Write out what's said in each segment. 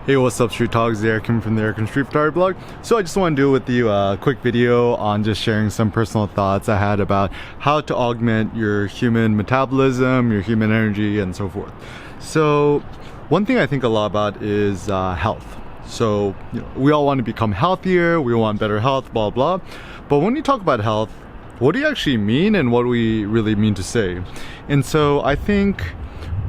Hey, what's up, Street Talks? Eric coming from the Eric and Street Photography blog. So I just want to do with you a quick video on just sharing some personal thoughts I had about how to augment your human metabolism, your human energy, and so forth. So one thing I think a lot about is health. So we all want to become healthier, we want better health, blah blah. But when you talk about health, what do you actually mean and what do we really mean to say? And so I think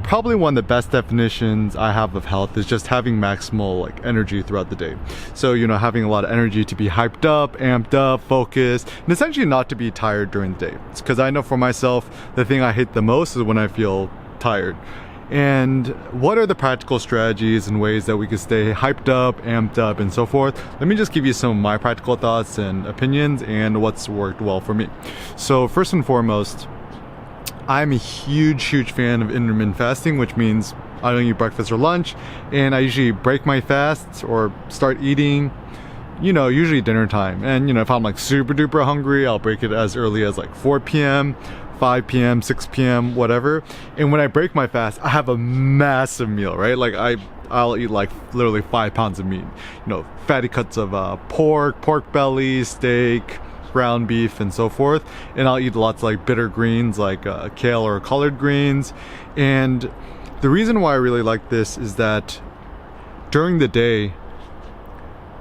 probably one of the best definitions I have of health is just having maximal energy throughout the day. So having a lot of energy to be hyped up, amped up, focused, and essentially not to be tired during the day. It's because I know for myself the thing I hate the most is when I feel tired. And what are the practical strategies and ways that we can stay hyped up, amped up, and so forth? Let me just give you some of my practical thoughts and opinions and what's worked well for me. So first and foremost, I'm a huge fan of intermittent fasting, which means I don't eat breakfast or lunch, and I usually break my fast or start eating, usually dinner time. And if I'm super duper hungry, I'll break it as early as 4 p.m., 5 p.m., 6 p.m., whatever. And when I break my fast, I have a massive meal, right? I'll eat literally 5 pounds of meat, fatty cuts of pork belly, steak, ground beef, and so forth. And I'll eat lots of bitter greens kale or colored greens. And the reason why I really like this is that during the day,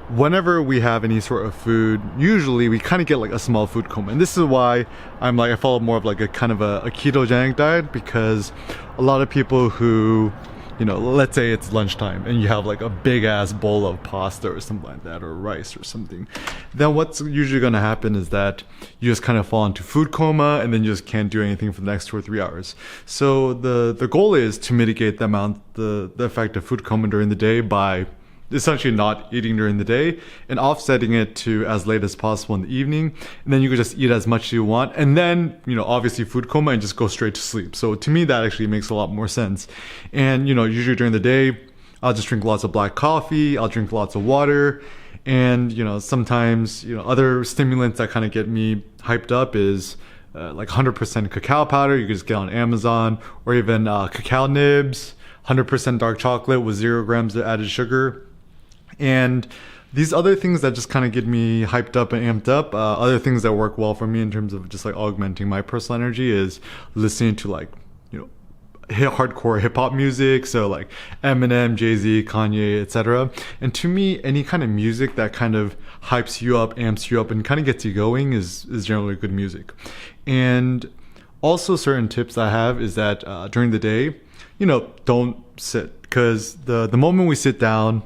whenever we have any sort of food, usually we kind of get a small food coma. And this is why I follow more of a kind of a ketogenic diet, because a lot of people who let's say it's lunchtime and you have a big ass bowl of pasta or something like that, or rice or something, then what's usually going to happen is that you just kind of fall into food coma and then you just can't do anything for the next 2 or 3 hours. So the goal is to mitigate the effect of food coma during the day by essentially not eating during the day and offsetting it to as late as possible in the evening. And then you could just eat as much as you want, and then obviously food coma, and just go straight to sleep. So to me that actually makes a lot more sense. And usually during the day I'll just drink lots of black coffee, I'll drink lots of water, and sometimes other stimulants that kind of get me hyped up is 100% cacao powder you can just get on Amazon, or even cacao nibs, 100% dark chocolate with 0 grams of added sugar. And these other things that just kind of get me hyped up and amped up, other things that work well for me in terms of just augmenting my personal energy, is listening to hardcore hip-hop music, so Eminem, Jay-Z, Kanye, etc. And to me, any kind of music that kind of hypes you up, amps you up, and kind of gets you going is generally good music. And also certain tips I have is that during the day, don't sit, because the moment we sit down,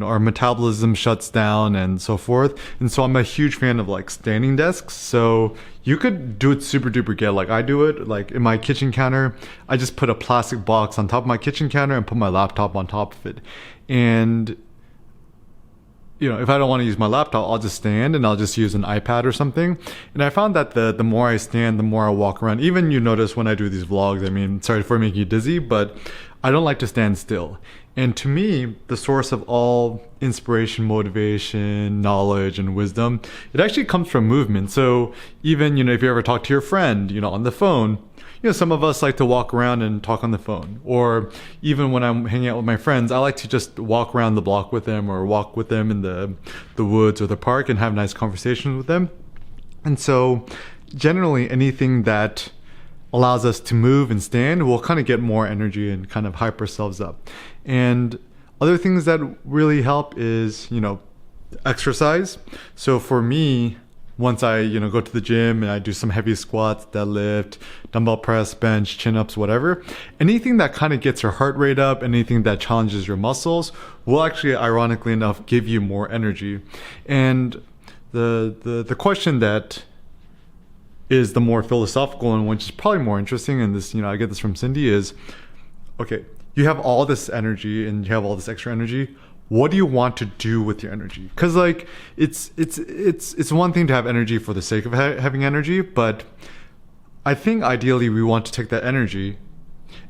our metabolism shuts down and so forth. And so I'm a huge fan of standing desks. So you could do it super duper get I do it in my kitchen counter. I just put a plastic box on top of my kitchen counter and put my laptop on top of it. And if I don't want to use my laptop, I'll just stand and I'll just use an iPad or something. And I found that the more I stand, the more I walk around. Even you notice when I do these vlogs, sorry for making you dizzy, but I don't like to stand still. And to me, the source of all inspiration, motivation, knowledge, and wisdom, it actually comes from movement. So even, if you ever talk to your friend, on the phone, some of us like to walk around and talk on the phone. Or even when I'm hanging out with my friends, I like to just walk around the block with them, or walk with them in the woods or the park and have nice conversations with them. And so generally anything that allows us to move and stand, we'll kind of get more energy and kind of hype ourselves up. And other things that really help is, exercise. So for me, once I, go to the gym and I do some heavy squats, deadlift, dumbbell press, bench, chin-ups, whatever, anything that kind of gets your heart rate up, anything that challenges your muscles will actually, ironically enough, give you more energy. And the question that is the more philosophical one, which is probably more interesting, and this, I get this from Cindy, is, okay, you have all this energy and you have all this extra energy. What do you want to do with your energy? Because it's one thing to have energy for the sake of having energy, but I think ideally we want to take that energy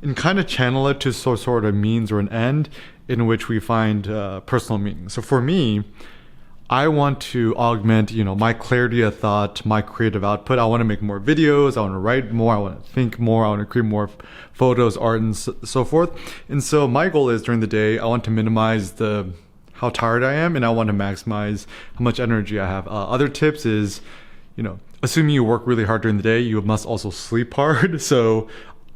and kind of channel it to sort of means or an end in which we find personal meaning. So for me, I want to augment, my clarity of thought, my creative output. I want to make more videos. I want to write more. I want to think more. I want to create more photos, art, and so forth. And so my goal is during the day, I want to minimize how tired I am, and I want to maximize how much energy I have. Other tips is, assuming you work really hard during the day, you must also sleep hard. So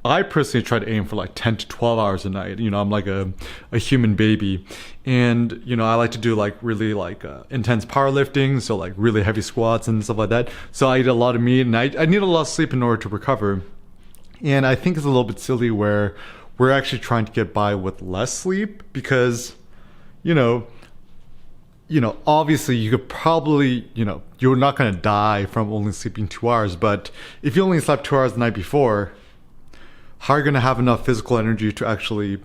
I personally try to aim for like 10 to 12 hours a night. I'm like a human baby. And, I like to do like really like intense powerlifting. So like really heavy squats and stuff like that. So I eat a lot of meat, and I need a lot of sleep in order to recover. And I think it's a little bit silly where we're actually trying to get by with less sleep because, obviously you could probably, you're not going to die from only sleeping 2 hours. But if you only slept 2 hours the night before, how are you going to have enough physical energy to actually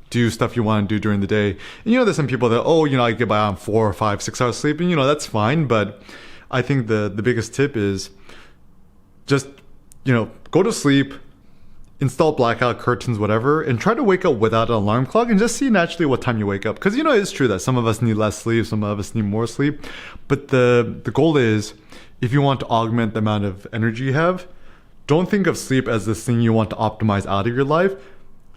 do stuff you want to do during the day? And there's some people that, I get by on 4 or 5, 6 hours sleep, and that's fine. But I think the biggest tip is just, go to sleep, install blackout curtains, whatever, and try to wake up without an alarm clock and just see naturally what time you wake up. Because, it's true that some of us need less sleep, some of us need more sleep. But the goal is, if you want to augment the amount of energy you have, don't think of sleep as this thing you want to optimize out of your life.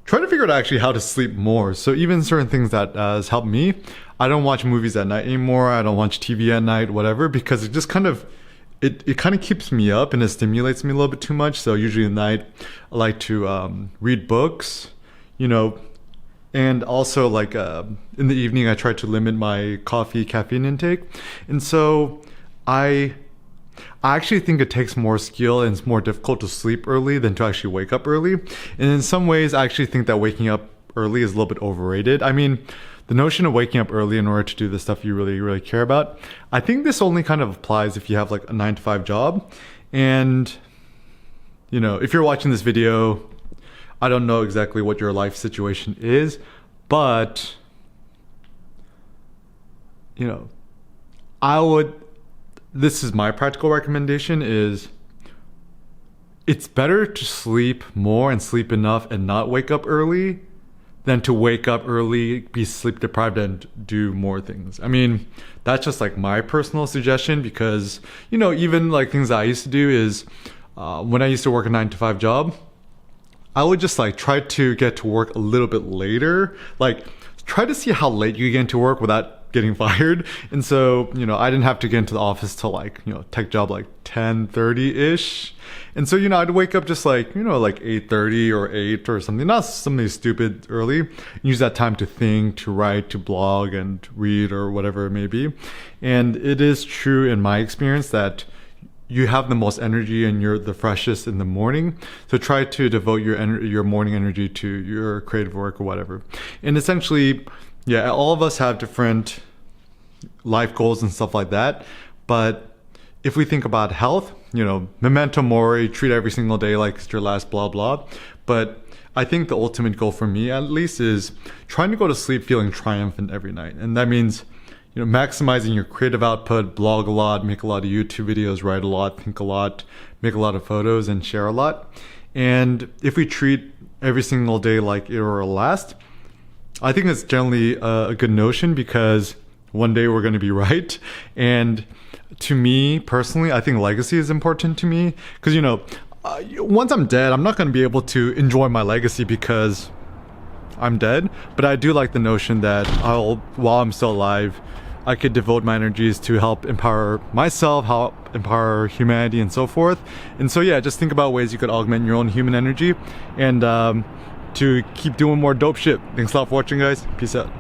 Try to figure out actually how to sleep more. So even certain things that has helped me, I don't watch movies at night anymore. I don't watch TV at night, whatever, because it just kind of, it kind of keeps me up and it stimulates me a little bit too much. So usually at night, I like to read books, and also like in the evening, I try to limit my caffeine intake. And so I actually think it takes more skill and it's more difficult to sleep early than to actually wake up early. And in some ways, I actually think that waking up early is a little bit overrated. I mean, the notion of waking up early in order to do the stuff you really, really care about, I think this only kind of applies if you have like a 9-to-5 job. And, if you're watching this video, I don't know exactly what your life situation is, but, this is my practical recommendation is it's better to sleep more and sleep enough and not wake up early than to wake up early, be sleep deprived, and do more things. I mean, that's just like my personal suggestion because, even like things I used to do is when I used to work a 9-to-5 job, I would just like try to get to work a little bit later, like try to see how late you get into work without getting fired. And so, I didn't have to get into the office till like, tech job like 10:30-ish. And so, I'd wake up just like, like 8:30 or 8 or something, not something stupid early. Use that time to think, to write, to blog and read or whatever it may be. And it is true in my experience that you have the most energy and you're the freshest in the morning. So try to devote your morning energy to your creative work or whatever. And essentially, yeah, all of us have different life goals and stuff like that. But if we think about health, memento mori, treat every single day like it's your last blah, blah. But I think the ultimate goal for me, at least, is trying to go to sleep feeling triumphant every night. And that means, maximizing your creative output, blog a lot, make a lot of YouTube videos, write a lot, think a lot, make a lot of photos, and share a lot. And if we treat every single day like it were last, I think it's generally a good notion because one day we're going to be right. And to me personally, I think legacy is important to me because, once I'm dead, I'm not going to be able to enjoy my legacy because I'm dead. But I do like the notion that while I'm still alive, I could devote my energies to help empower myself, help empower humanity, and so forth. And so, yeah, just think about ways you could augment your own human energy and to keep doing more dope shit. Thanks a lot for watching, guys. Peace out.